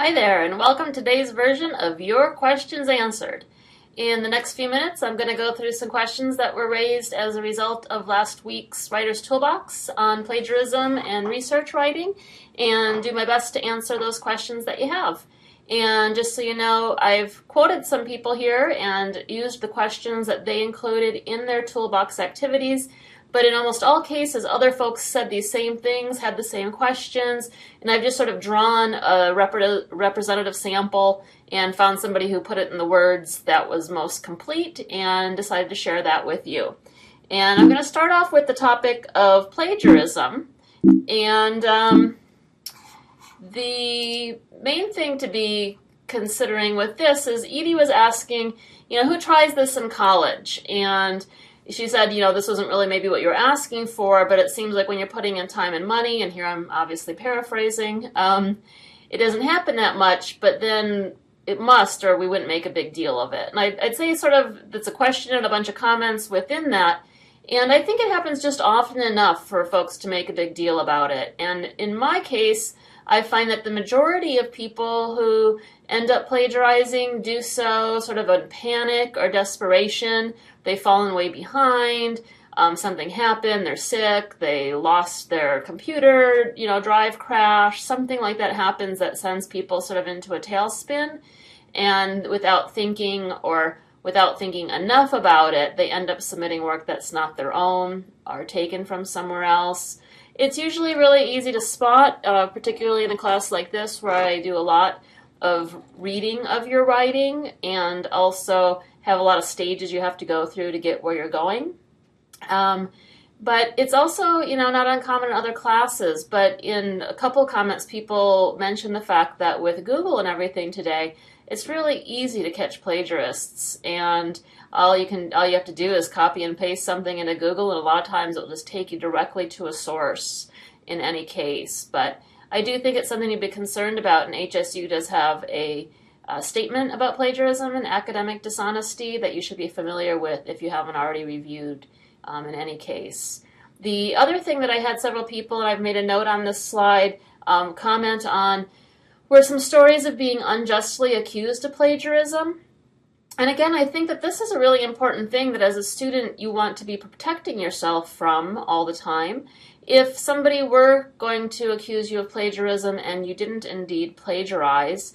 Hi there, and welcome to today's version of Your Questions Answered. In the next few minutes, I'm going to go through some questions that were raised as a result of last week's Writer's Toolbox on plagiarism and research writing, and do my best to answer those questions that you have. And just so you know, I've quoted some people here and used the questions that they included in their toolbox activities. But in almost all cases, other folks said these same things, had the same questions, and I've just sort of drawn a representative sample and found somebody who put it in the words that was most complete and decided to share that with you. And I'm going to start off with the topic of plagiarism. And the main thing to be considering with this is Edie was asking, who tries this in college? And she said, this wasn't really maybe what you were asking for, but it seems like when you're putting in time and money, and here I'm obviously paraphrasing, it doesn't happen that much, but then it must, or we wouldn't make a big deal of it. And I'd say sort of it's a question and a bunch of comments within that, and I think it happens just often enough for folks to make a big deal about it. And in my case, I find that the majority of people who end up plagiarizing do so sort of in panic or desperation. They've fallen way behind, something happened, they're sick, they lost their computer, drive crash, something like that happens that sends people sort of into a tailspin. And without thinking or without thinking enough about it, they end up submitting work that's not their own or taken from somewhere else. It's usually really easy to spot, particularly in a class like this where I do a lot of reading of your writing and also have a lot of stages you have to go through to get where you're going. But it's also, not uncommon in other classes, but in a couple of comments, people mention the fact that with Google and everything today, it's really easy to catch plagiarists, and all you have to do is copy and paste something into Google, and a lot of times it'll just take you directly to a source in any case. But I do think it's something to be concerned about, and HSU does have a statement about plagiarism and academic dishonesty that you should be familiar with if you haven't already reviewed in any case. The other thing that I had several people, and I've made a note on this slide, comment on were some stories of being unjustly accused of plagiarism. And again, I think that this is a really important thing that as a student you want to be protecting yourself from all the time. If somebody were going to accuse you of plagiarism and you didn't indeed plagiarize,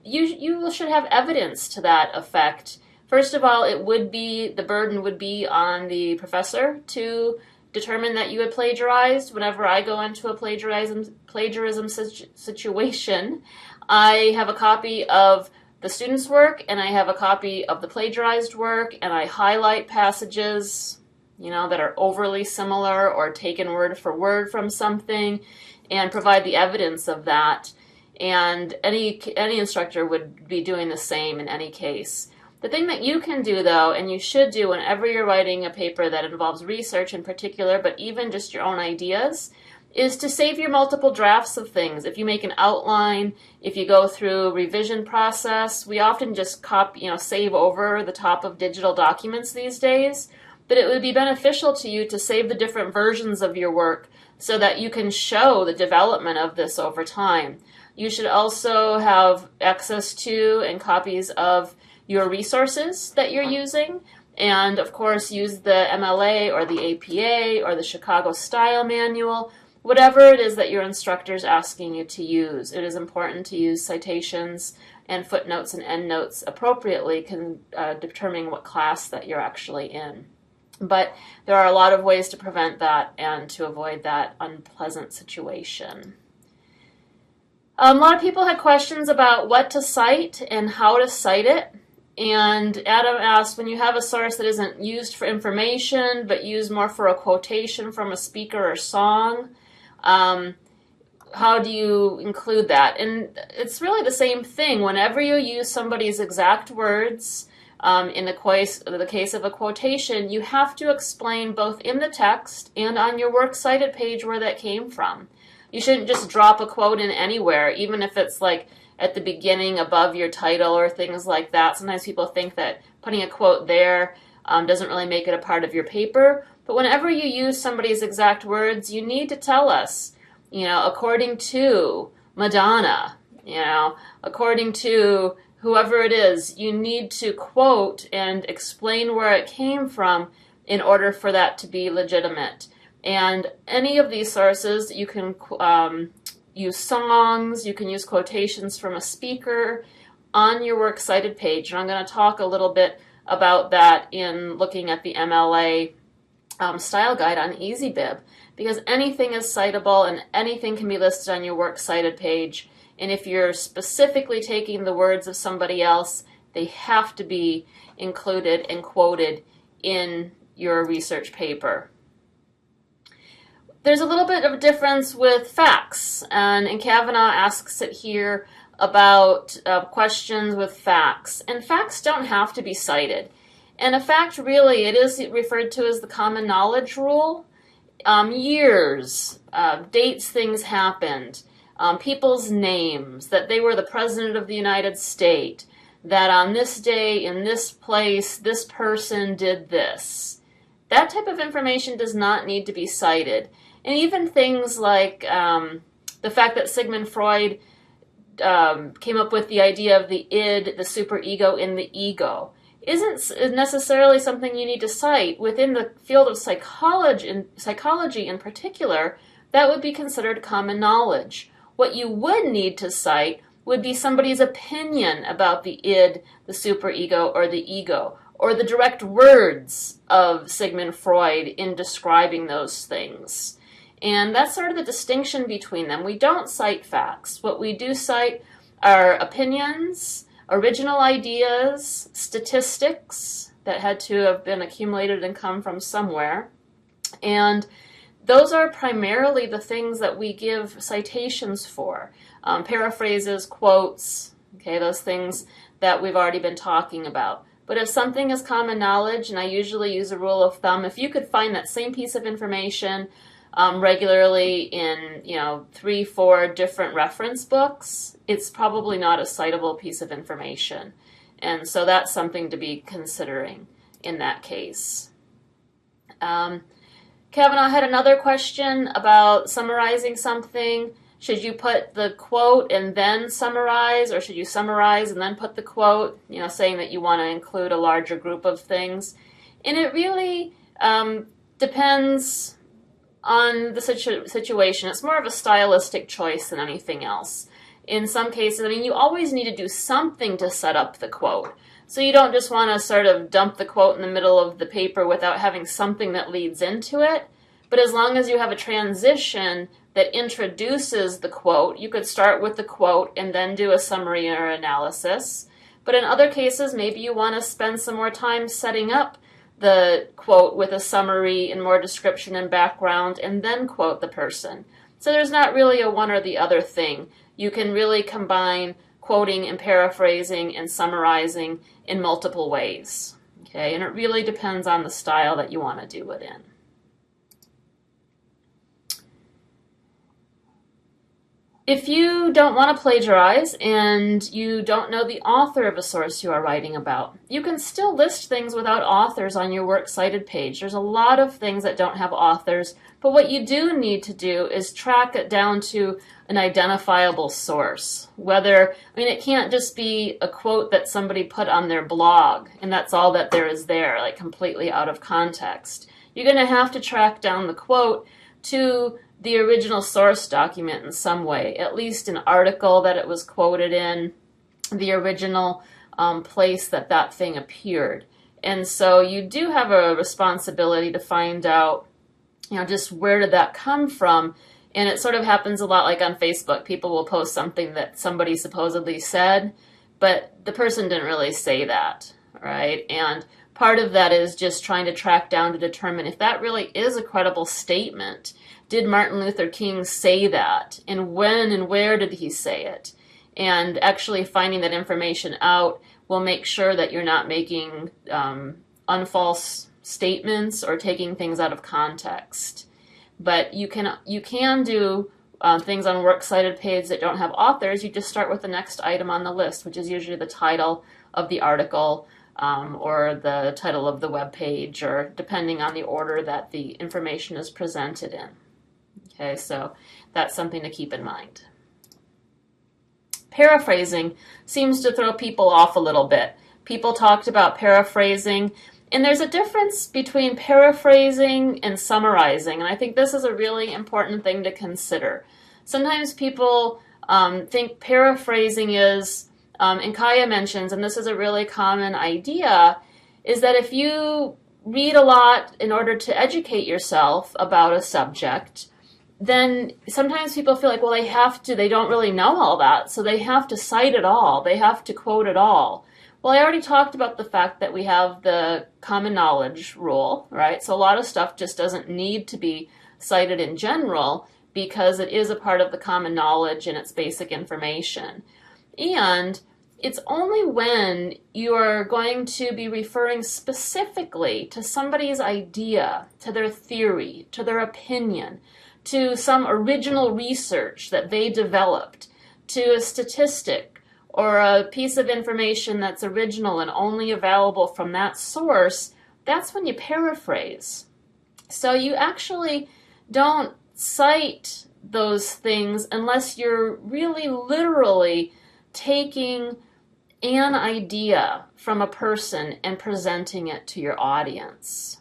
you should have evidence to that effect. First of all, the burden would be on the professor to determine that you had plagiarized. Whenever I go into a plagiarism situation, I have a copy of the student's work and I have a copy of the plagiarized work, and I highlight passages that are overly similar or taken word for word from something and provide the evidence of that. And any instructor would be doing the same in any case. The thing that you can do, though, and you should do whenever you're writing a paper that involves research in particular, but even just your own ideas, is to save your multiple drafts of things. If you make an outline, if you go through a revision process, we often just save over the top of digital documents these days, but it would be beneficial to you to save the different versions of your work so that you can show the development of this over time. You should also have access to and copies of your resources that you're using, and of course use the MLA or the APA or the Chicago Style Manual, whatever it is that your instructor is asking you to use. It is important to use citations and footnotes and endnotes appropriately, determining what class that you're actually in. But there are a lot of ways to prevent that and to avoid that unpleasant situation. A lot of people had questions about what to cite and how to cite it. And Adam asked, when you have a source that isn't used for information, but used more for a quotation from a speaker or song, how do you include that? And it's really the same thing. Whenever you use somebody's exact words, in the case of a quotation, you have to explain both in the text and on your works cited page where that came from. You shouldn't just drop a quote in anywhere, even if it's like at the beginning above your title or things like that. Sometimes people think that putting a quote there doesn't really make it a part of your paper. But whenever you use somebody's exact words, you need to tell us, according to Madonna, You know, according to whoever it is, you need to quote and explain where it came from in order for that to be legitimate. And any of these sources, you can use songs, you can use quotations from a speaker on your Works Cited page. And I'm going to talk a little bit about that in looking at the MLA style guide on EasyBib, because anything is citable and anything can be listed on your Works Cited page. And if you're specifically taking the words of somebody else, they have to be included and quoted in your research paper. There's a little bit of a difference with facts, and Kavanaugh asks it here about questions with facts. And facts don't have to be cited. And a fact, really, it is referred to as the common knowledge rule. Years, dates things happened, people's names, that they were the President of the United States, that on this day, in this place, this person did this. That type of information does not need to be cited. And even things like the fact that Sigmund Freud came up with the idea of the id, the superego, in the ego, isn't necessarily something you need to cite. Within the field of psychology in particular, that would be considered common knowledge. What you would need to cite would be somebody's opinion about the id, the superego, or the ego, or the direct words of Sigmund Freud in describing those things. And that's sort of the distinction between them. We don't cite facts. What we do cite are opinions, original ideas, statistics that had to have been accumulated and come from somewhere. And those are primarily the things that we give citations for. Paraphrases, quotes, okay, those things that we've already been talking about. But if something is common knowledge, and I usually use a rule of thumb, if you could find that same piece of information regularly in 3-4 different reference books, it's probably not a citable piece of information. And so that's something to be considering in that case. Kavanaugh had another question about summarizing something. Should you put the quote and then summarize, or should you summarize and then put the quote, saying that you want to include a larger group of things? And it really depends on the situation. It's more of a stylistic choice than anything else. In some cases, you always need to do something to set up the quote. So you don't just want to sort of dump the quote in the middle of the paper without having something that leads into it. But as long as you have a transition that introduces the quote, you could start with the quote and then do a summary or analysis. But in other cases, maybe you want to spend some more time setting up the quote with a summary and more description and background, and then quote the person. So there's not really a one or the other thing. You can really combine quoting and paraphrasing and summarizing in multiple ways. Okay, and it really depends on the style that you want to do it in. If you don't want to plagiarize and you don't know the author of a source you are writing about, you can still list things without authors on your Works Cited page. There's a lot of things that don't have authors, but what you do need to do is track it down to an identifiable source. It can't just be a quote that somebody put on their blog and that's all that there is there, like completely out of context. You're going to have to track down the quote to the original source document in some way, at least an article that it was quoted in, the original place that thing appeared. And so you do have a responsibility to find out, just where did that come from? And it sort of happens a lot like on Facebook. People will post something that somebody supposedly said, but the person didn't really say that, right? And part of that is just trying to track down to determine if that really is a credible statement. Did Martin Luther King say that? And when and where did he say it? And actually finding that information out will make sure that you're not making unfalse statements or taking things out of context. But you can do things on Works Cited page that don't have authors. You just start with the next item on the list, which is usually the title of the article or the title of the web page, or depending on the order that the information is presented in. Okay, so that's something to keep in mind. Paraphrasing seems to throw people off a little bit. People talked about paraphrasing, and there's a difference between paraphrasing and summarizing, and I think this is a really important thing to consider. Sometimes people think paraphrasing is, and Kaya mentions, and this is a really common idea, is that if you read a lot in order to educate yourself about a subject, then sometimes people feel like, well, they don't really know all that, so they have to cite it all, they have to quote it all. Well, I already talked about the fact that we have the common knowledge rule, right? So a lot of stuff just doesn't need to be cited in general because it is a part of the common knowledge and it's basic information. And it's only when you are going to be referring specifically to somebody's idea, to their theory, to their opinion, to some original research that they developed, to a statistic or a piece of information that's original and only available from that source, that's when you paraphrase. So you actually don't cite those things unless you're really literally taking an idea from a person and presenting it to your audience.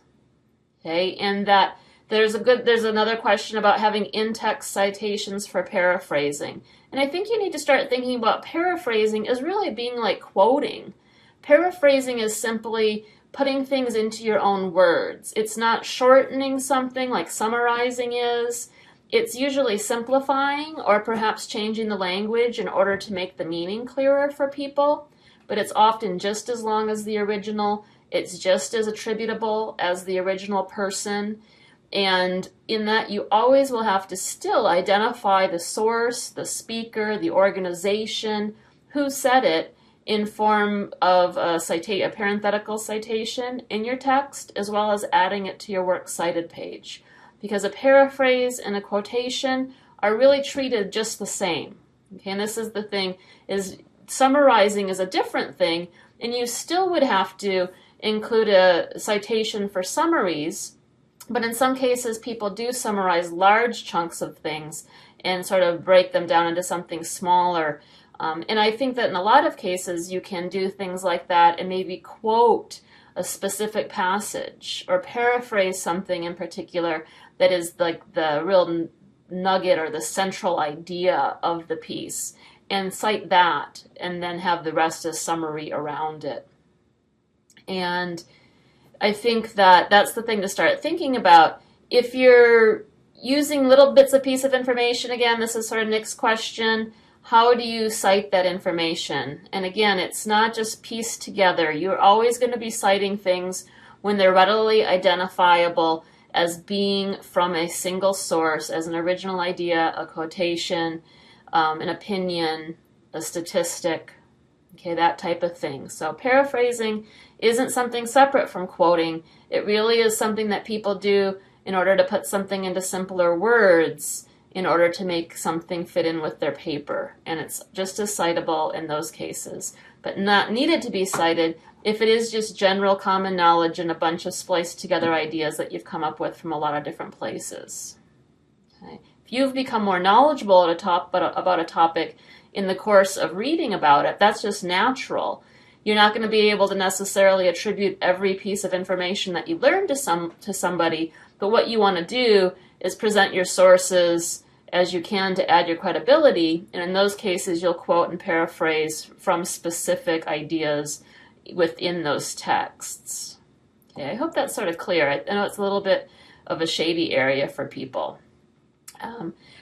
Okay, and that there's another question about having in-text citations for paraphrasing. And I think you need to start thinking about paraphrasing as really being like quoting. Paraphrasing is simply putting things into your own words. It's not shortening something like summarizing is. It's usually simplifying or perhaps changing the language in order to make the meaning clearer for people, but it's often just as long as the original. It's just as attributable as the original person, and in that you always will have to still identify the source, the speaker, the organization, who said it, in form of a parenthetical citation in your text, as well as adding it to your works cited page. Because a paraphrase and a quotation are really treated just the same. Okay, and this is the thing, is summarizing is a different thing, and you still would have to include a citation for summaries, but in some cases people do summarize large chunks of things and sort of break them down into something smaller. And I think that in a lot of cases you can do things like that and maybe quote a specific passage or paraphrase something in particular that is like the real nugget or the central idea of the piece, and cite that and then have the rest as summary around it. And I think that that's the thing to start thinking about. If you're using little bits of piece of information, again, this is sort of Nick's question, how do you cite that information? And again, it's not just pieced together. You're always going to be citing things when they're readily identifiable as being from a single source, as an original idea, a quotation, an opinion, a statistic, okay, that type of thing. So paraphrasing isn't something separate from quoting. It really is something that people do in order to put something into simpler words in order to make something fit in with their paper. And it's just as citable in those cases, but not needed to be cited if it is just general common knowledge and a bunch of spliced together ideas that you've come up with from a lot of different places. Okay. If you've become more knowledgeable about a topic in the course of reading about it, that's just natural. You're not going to be able to necessarily attribute every piece of information that you learned to somebody, but what you want to do is present your sources as you can to add your credibility, and in those cases you'll quote and paraphrase from specific ideas within those texts. Okay, I hope that's sort of clear. I know it's a little bit of a shady area for people.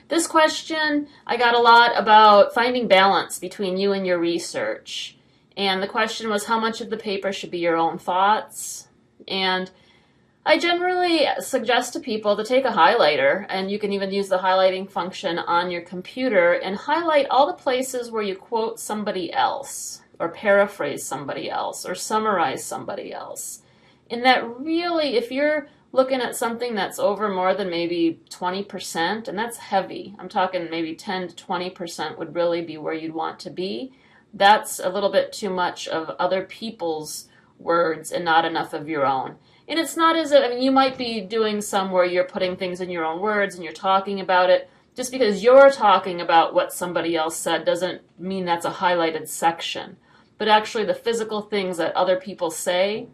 This question, I got a lot about finding balance between you and your research. And the question was how much of the paper should be your own thoughts. And I generally suggest to people to take a highlighter, and you can even use the highlighting function on your computer, and highlight all the places where you quote somebody else, or paraphrase somebody else, or summarize somebody else. And that really, if you're looking at something that's over more than maybe 20%, and that's heavy, I'm talking maybe 10 to 20% would really be where you'd want to be. That's a little bit too much of other people's words and not enough of your own. And it's not as if, I mean, you might be doing some where you're putting things in your own words and you're talking about it, just because you're talking about what somebody else said doesn't mean that's a highlighted section. But actually the physical things that other people say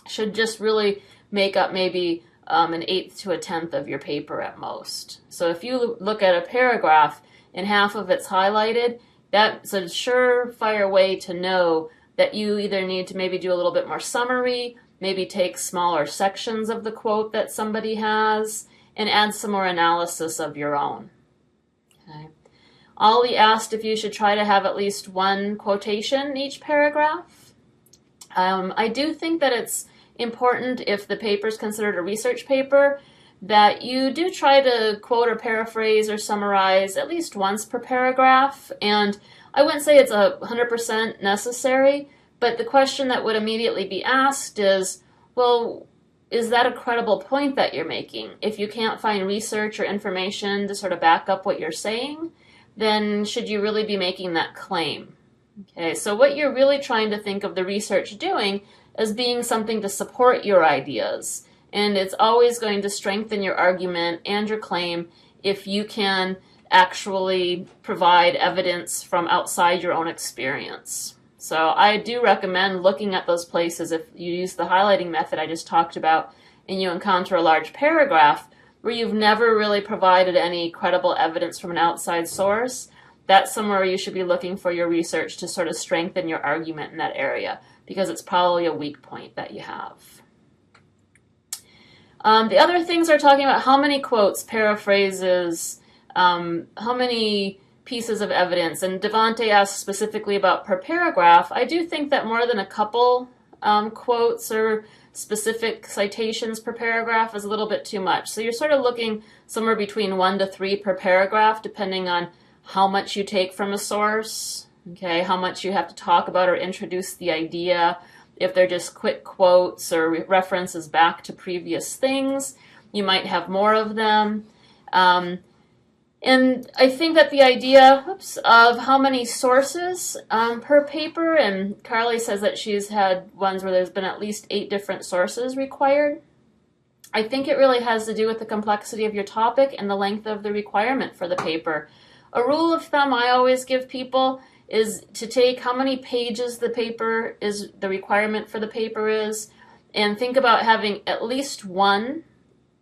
should just really make up maybe an eighth to a tenth of your paper at most. So if you look at a paragraph and half of it's highlighted, that's a surefire way to know that you either need to maybe do a little bit more summary, maybe take smaller sections of the quote that somebody has, and add some more analysis of your own. Okay. Ollie asked if you should try to have at least one quotation in each paragraph. I do think that it's important, if the paper is considered a research paper, that you do try to quote or paraphrase or summarize at least once per paragraph. And I wouldn't say it's 100% necessary, but the question that would immediately be asked is, well, is that a credible point that you're making? If you can't find research or information to sort of back up what you're saying, then should you really be making that claim? Okay, so what you're really trying to think of the research doing as being something to support your ideas. And it's always going to strengthen your argument and your claim if you can actually provide evidence from outside your own experience. So I do recommend looking at those places if you use the highlighting method I just talked about and you encounter a large paragraph where you've never really provided any credible evidence from an outside source. That's somewhere you should be looking for your research to sort of strengthen your argument in that area, because it's probably a weak point that you have. The other things are talking about how many quotes, paraphrases, how many pieces of evidence. And Devante asked specifically about per paragraph. I do think that more than a couple quotes or specific citations per paragraph is a little bit too much. So you're sort of looking somewhere between 1 to 3 per paragraph, depending on how much you take from a source, okay, how much you have to talk about or introduce the idea. If they're just quick quotes or references back to previous things, you might have more of them. And I think that the idea of how many sources per paper, and Carly says that she's had ones where there's been at least 8 different sources required. I think it really has to do with the complexity of your topic and the length of the requirement for the paper. A rule of thumb I always give people is to take how many pages the paper is, the requirement for the paper is, and think about having at least one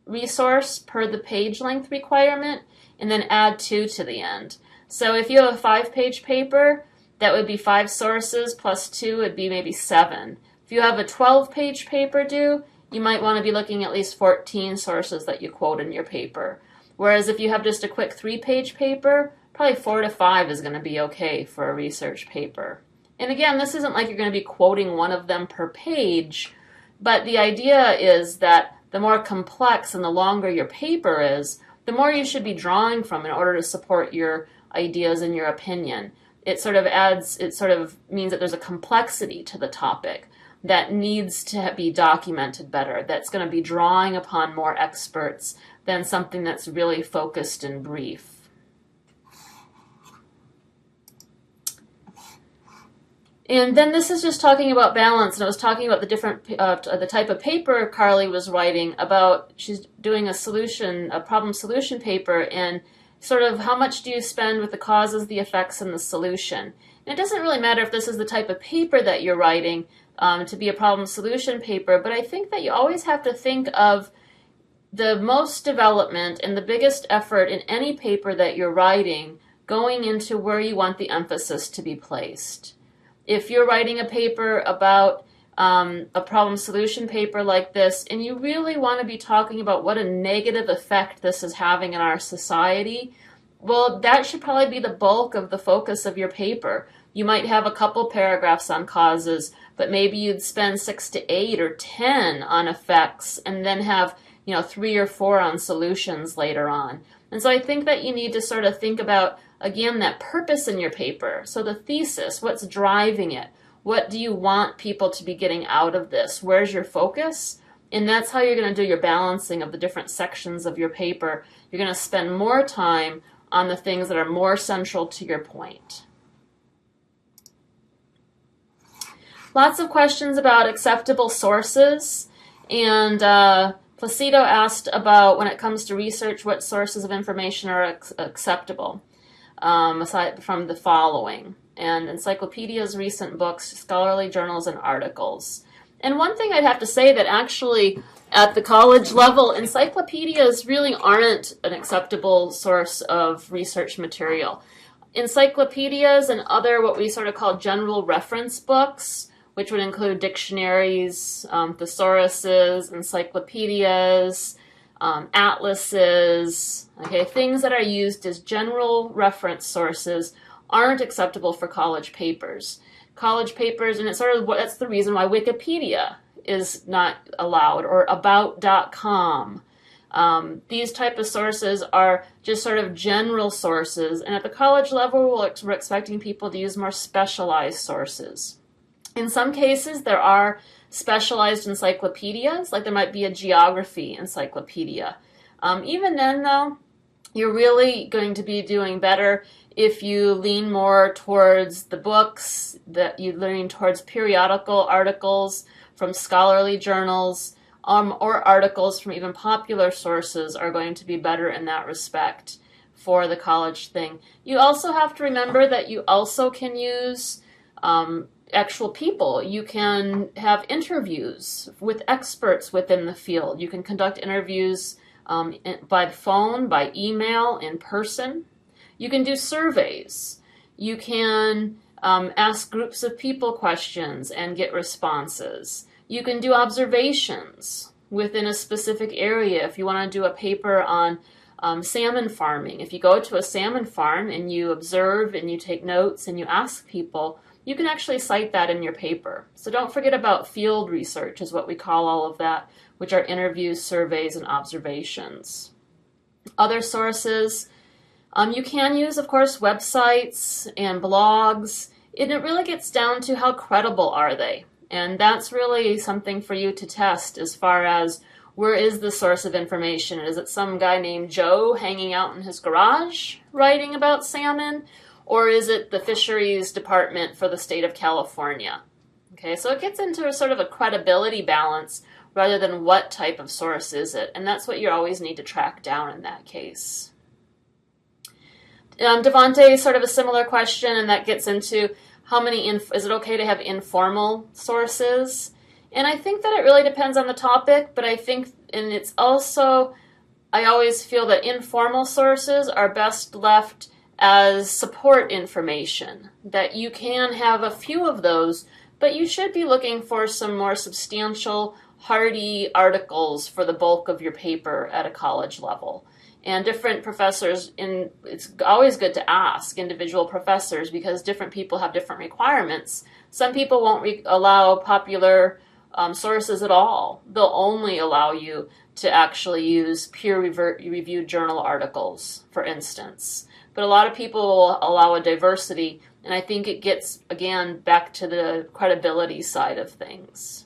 resource per the page length requirement, and then add 2 to the end. So if you have a 5-page paper, that would be 5 sources plus 2 would be maybe 7. If you have a 12-page paper due, you might want to be looking at least 14 sources that you quote in your paper. Whereas if you have just a quick 3-page paper, probably 4 to 5 is going to be okay for a research paper. And again, this isn't like you're going to be quoting one of them per page, but the idea is that the more complex and the longer your paper is, the more you should be drawing from in order to support your ideas and your opinion. It sort of means that there's a complexity to the topic that needs to be documented better, that's going to be drawing upon more experts than something that's really focused and brief. And then this is just talking about balance, and I was talking about the different, the type of paper Carly was writing about. She's doing a problem solution paper, and sort of how much do you spend with the causes, the effects, and the solution. And it doesn't really matter if this is the type of paper that you're writing to be a problem solution paper, but I think that you always have to think of the most development and the biggest effort in any paper that you're writing going into where you want the emphasis to be placed. If you're writing a paper about a problem solution paper like this, and you really want to be talking about what a negative effect this is having in our society, well, that should probably be the bulk of the focus of your paper. You might have a couple paragraphs on causes, but maybe you'd spend 6 to 8 or 10 on effects, and then have 3 or 4 on solutions later on. And so I think that you need to sort of think about, again, that purpose in your paper. So the thesis, what's driving it? What do you want people to be getting out of this? Where's your focus? And that's how you're going to do your balancing of the different sections of your paper. You're going to spend more time on the things that are more central to your point. Lots of questions about acceptable sources. And Placido asked about, when it comes to research, what sources of information are acceptable, aside from the following: and encyclopedias, recent books, scholarly journals, and articles. And one thing I'd have to say that actually at the college level, encyclopedias really aren't an acceptable source of research material. Encyclopedias and other what we sort of call general reference books, which would include dictionaries, thesauruses, encyclopedias, atlases, okay, things that are used as general reference sources aren't acceptable for college papers. College papers, and it's sort of that's the reason why Wikipedia is not allowed, or about.com. These type of sources are just sort of general sources, and at the college level, we're expecting people to use more specialized sources. In some cases, there are specialized encyclopedias, like there might be a geography encyclopedia. Even then, though, you're really going to be doing better if you lean more towards the books, that you lean towards periodical articles from scholarly journals, or articles from even popular sources are going to be better in that respect for the college thing. You also have to remember that you also can use actual people. You can have interviews with experts within the field. You can conduct interviews by phone, by email, in person. You can do surveys. You can ask groups of people questions and get responses. You can do observations within a specific area. If you want to do a paper on salmon farming, if you go to a salmon farm and you observe and you take notes and you ask people, you can actually cite that in your paper. So don't forget about field research, is what we call all of that, which are interviews, surveys, and observations. Other sources, you can use, of course, websites and blogs, and it really gets down to how credible are they. And that's really something for you to test as far as where is the source of information. Is it some guy named Joe hanging out in his garage writing about salmon? Or is it the fisheries department for the state of California? Okay, so it gets into a sort of a credibility balance rather than what type of source is it. And that's what you always need to track down in that case. Devante, sort of a similar question, and that gets into how many, is it okay to have informal sources? And I think that it really depends on the topic, but I think, and it's also, I always feel that informal sources are best left as support information, that you can have a few of those, but you should be looking for some more substantial, hardy articles for the bulk of your paper at a college level. And different professors, it's always good to ask individual professors because different people have different requirements. Some people won't allow popular sources at all. They'll only allow you to actually use peer-reviewed journal articles, for instance. But a lot of people will allow a diversity, and I think it gets, again, back to the credibility side of things.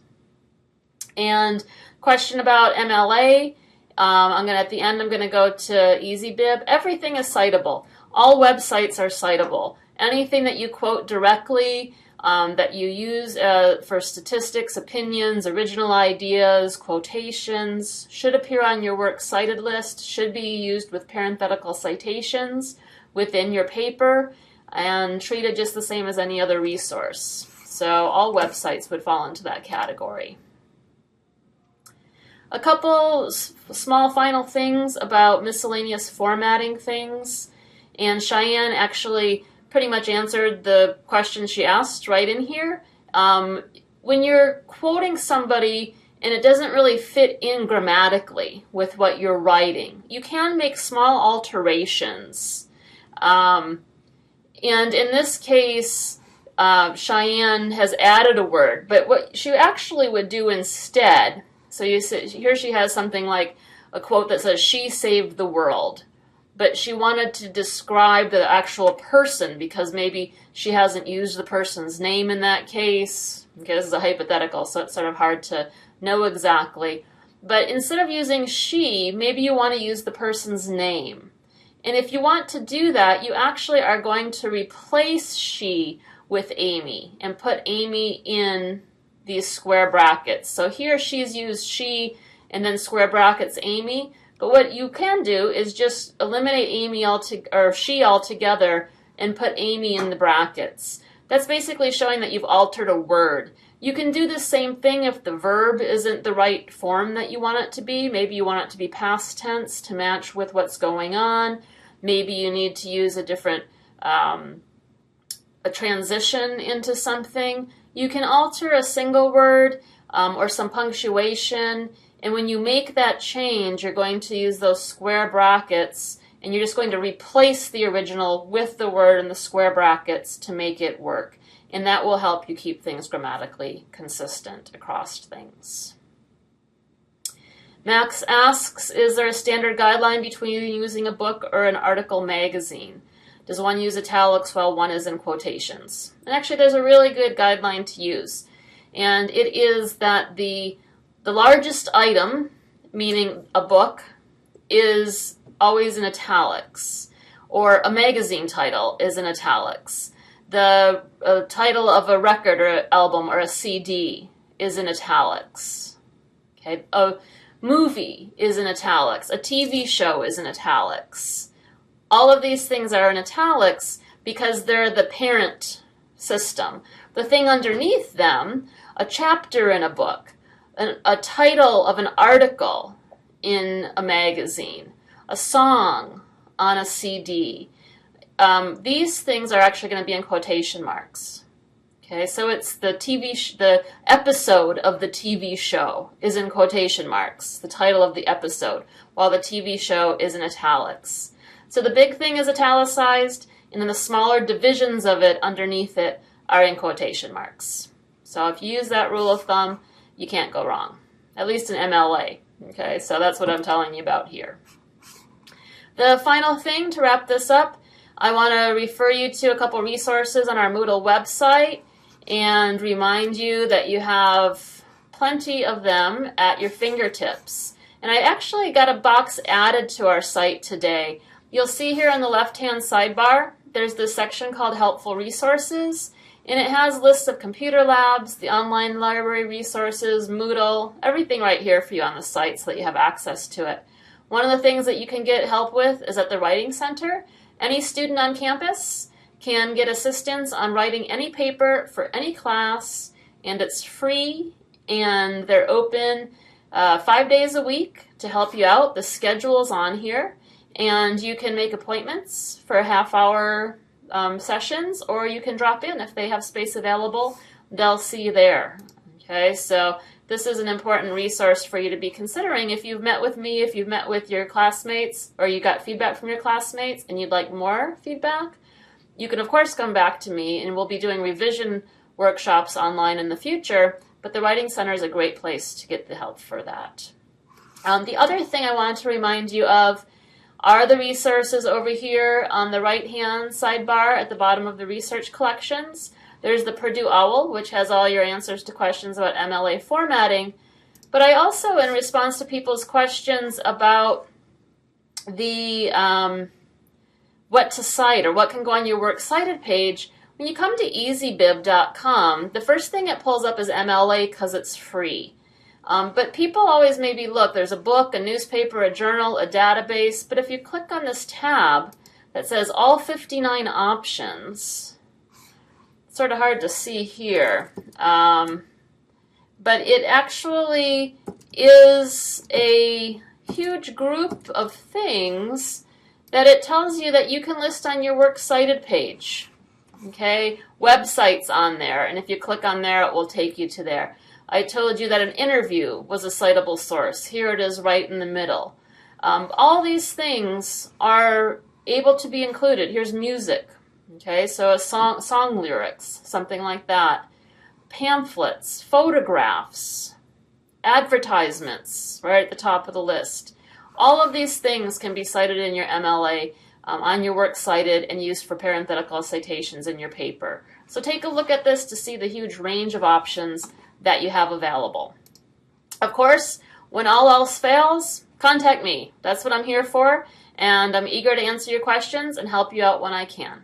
And question about MLA, at the end, I'm going to go to EasyBib. Everything is citable. All websites are citable. Anything that you quote directly, that you use for statistics, opinions, original ideas, quotations, should appear on your works cited list, should be used with parenthetical citations within your paper, and treated just the same as any other resource. So all websites would fall into that category. A couple small final things about miscellaneous formatting things, and Cheyenne actually pretty much answered the question she asked right in here. When you're quoting somebody and it doesn't really fit in grammatically with what you're writing, you can make small alterations. And in this case, Cheyenne has added a word, but what she actually would do instead, so you see, here she has something like a quote that says, "She saved the world." But she wanted to describe the actual person because maybe she hasn't used the person's name in that case. Okay, this is a hypothetical, so it's sort of hard to know exactly. But instead of using she, maybe you want to use the person's name. And if you want to do that, you actually are going to replace she with Amy and put Amy in these square brackets. So here she's used she and then square brackets Amy. But what you can do is just eliminate Amy or she altogether and put Amy in the brackets. That's basically showing that you've altered a word. You can do the same thing if the verb isn't the right form that you want it to be. Maybe you want it to be past tense to match with what's going on. Maybe you need to use a different a transition into something. You can alter a single word or some punctuation, and when you make that change, you're going to use those square brackets, and you're just going to replace the original with the word in the square brackets to make it work. And that will help you keep things grammatically consistent across things. Max asks, is there a standard guideline between using a book or an article magazine? Does one use italics while one is in quotations? And actually, there's a really good guideline to use. And it is that the largest item, meaning a book, is always in italics. Or a magazine title is in italics. The title of a record or an album or a CD is in italics. Okay, a movie is in italics. A TV show is in italics. All of these things are in italics because they're the parent system. The thing underneath them, a chapter in a book, a title of an article in a magazine, a song on a CD, these things are actually going to be in quotation marks. Okay, so it's the episode of the TV show is in quotation marks, the title of the episode, while the TV show is in italics. So the big thing is italicized, and then the smaller divisions of it underneath it are in quotation marks. So if you use that rule of thumb, you can't go wrong, at least in MLA. Okay, so that's what I'm telling you about here. The final thing to wrap this up, I want to refer you to a couple resources on our Moodle website and remind you that you have plenty of them at your fingertips. And I actually got a box added to our site today. You'll see here on the left-hand sidebar, there's this section called Helpful Resources, and it has lists of computer labs, the online library resources, Moodle, everything right here for you on the site so that you have access to it. One of the things that you can get help with is at the Writing Center. Any student on campus can get assistance on writing any paper for any class, and it's free, and they're open 5 days a week to help you out. The schedule's on here, and you can make appointments for half-hour sessions, or you can drop in if they have space available. They'll see you there. Okay, so this is an important resource for you to be considering if you've met with me, if you've met with your classmates, or you got feedback from your classmates and you'd like more feedback. You can, of course, come back to me, and we'll be doing revision workshops online in the future, but the Writing Center is a great place to get the help for that. The other thing I wanted to remind you of are the resources over here on the right-hand sidebar at the bottom of the research collections. There's the Purdue OWL, which has all your answers to questions about MLA formatting. But I also, in response to people's questions about the what to cite or what can go on your Works Cited page, when you come to easybib.com, the first thing it pulls up is MLA because it's free. But people always maybe look, there's a book, a newspaper, a journal, a database, but if you click on this tab that says all 59 options, it's sort of hard to see here, but it actually is a huge group of things that it tells you that you can list on your Works Cited page. Okay, websites on there, and if you click on there, it will take you to there. I told you that an interview was a citable source. Here it is right in the middle. All these things are able to be included. Here's music. Okay, so a song lyrics, something like that. Pamphlets, photographs, advertisements, right at the top of the list. All of these things can be cited in your MLA, on your Works Cited, and used for parenthetical citations in your paper. So take a look at this to see the huge range of options that you have available. Of course, when all else fails, contact me. That's what I'm here for, and I'm eager to answer your questions and help you out when I can.